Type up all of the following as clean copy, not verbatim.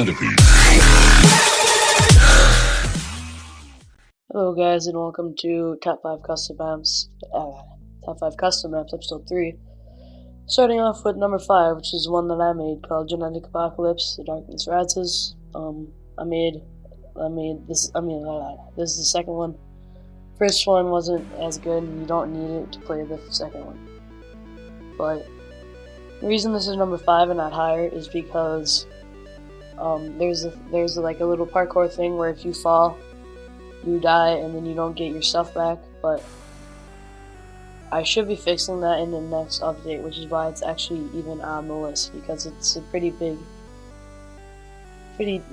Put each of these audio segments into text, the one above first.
centipede. Hello guys and welcome to Top 5 Custom Maps, episode 3. Starting off with number 5, which is one that I made called Genetic Apocalypse, The Darkness Rises. This is the second one. First one wasn't as good and you don't need it to play the second one. But the reason this is number 5 and not higher is because there's like a little parkour thing where if you fall, you die and then you don't get your stuff back, but I should be fixing that in the next update, which is why it's actually even on the list, because it's a pretty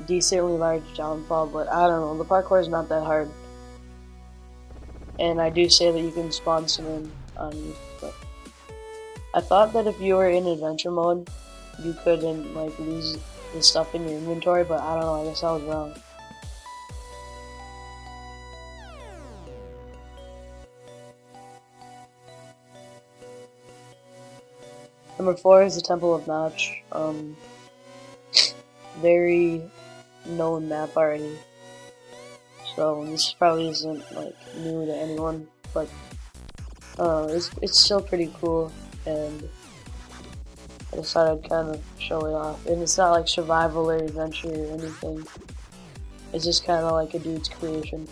decently large downfall. But I don't know, the parkour is not that hard, and I do say that you can spawn some in on you, but I thought that if you were in adventure mode you couldn't like lose the stuff in your inventory, but I don't know, I guess I was wrong. Number 4 is the Temple of Notch. Very known map already, so this probably isn't like new to anyone, but it's still pretty cool, and I decided I'd kind of show it off. And it's not like survival or adventure or anything. It's just kind of like a dude's creation.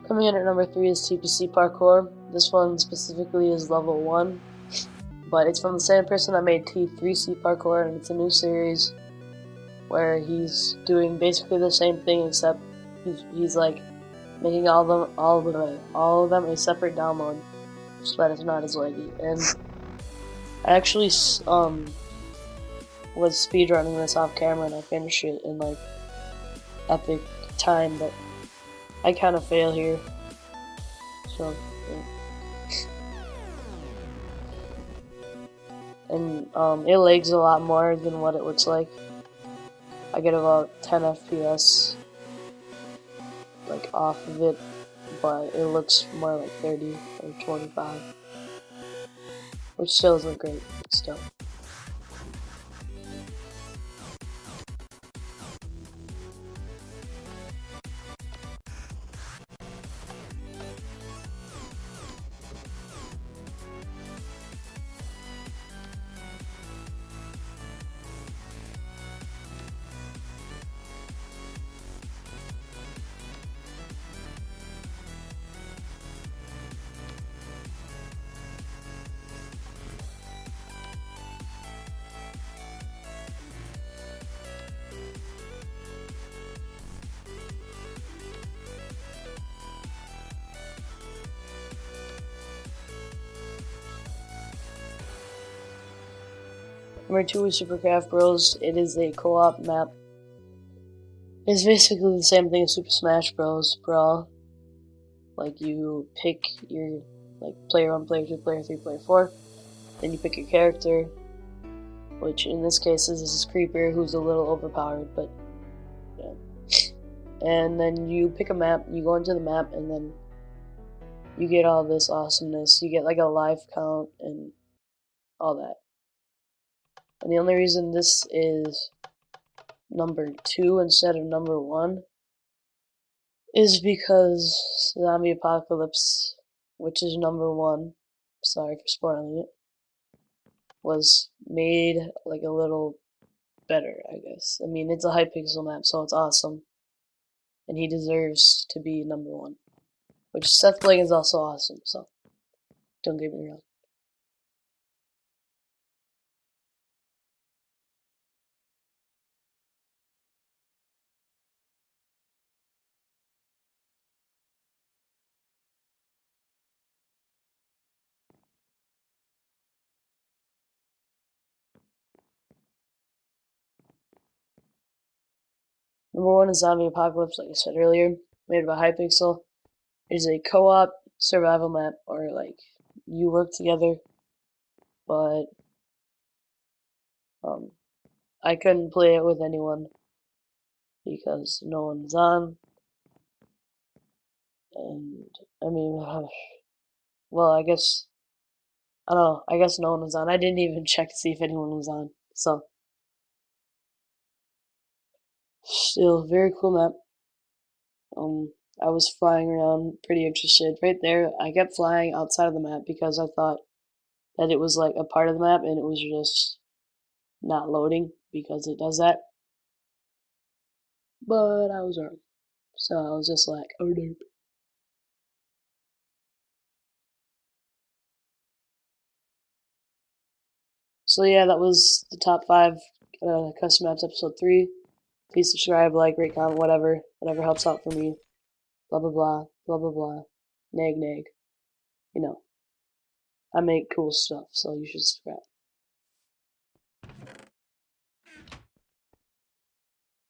Coming in at number 3 is CPC Parkour. This one specifically is level 1, but it's from the same person that made T3C Parkour, and it's a new series where he's doing basically the same thing, except he's like making all of them a separate download so that it's not as laggy. And I actually was speedrunning this off camera and I finished it in like epic time, but I kind of fail here, so yeah. And it lags a lot more than what it looks like. I get about 10 FPS like off of it, but it looks more like 30 or 25, which still isn't great, but still. Number 2 is SuperCraft Bros. It is a co-op map. It's basically the same thing as Super Smash Bros. Brawl. Like you pick your player 1, player 2, player 3, player 4. Then you pick your character, which in this case is this creeper who's a little overpowered, but yeah. And then you pick a map, you go into the map, and then you get all this awesomeness. You get like a life count and all that. And the only reason this is number 2 instead of number 1 is because Zombie Apocalypse, which is number 1, sorry for spoiling it, was made like a little better, I guess. I mean, it's a hypixel map, so it's awesome, and he deserves to be number 1. Which sethbling is also awesome, so don't get me wrong. Number 1 is Zombie Apocalypse, like I said earlier. made by Hypixel. It is a co-op survival map, or like you work together, but I couldn't play it with anyone because no one's on. And I mean, well, I guess I don't know. I guess no one was on. I didn't even check to see if anyone was on. So still very cool map. I was flying around pretty interested. Right there, I kept flying outside of the map because I thought that it was like a part of the map and it was just not loading because it does that. But I was wrong. So I was just like, oh no. So yeah, that was the top 5 custom maps episode 3. Please subscribe, like, rate, comment, whatever helps out for me. Blah blah blah, blah blah blah. Nag nag. You know, I make cool stuff, so you should subscribe.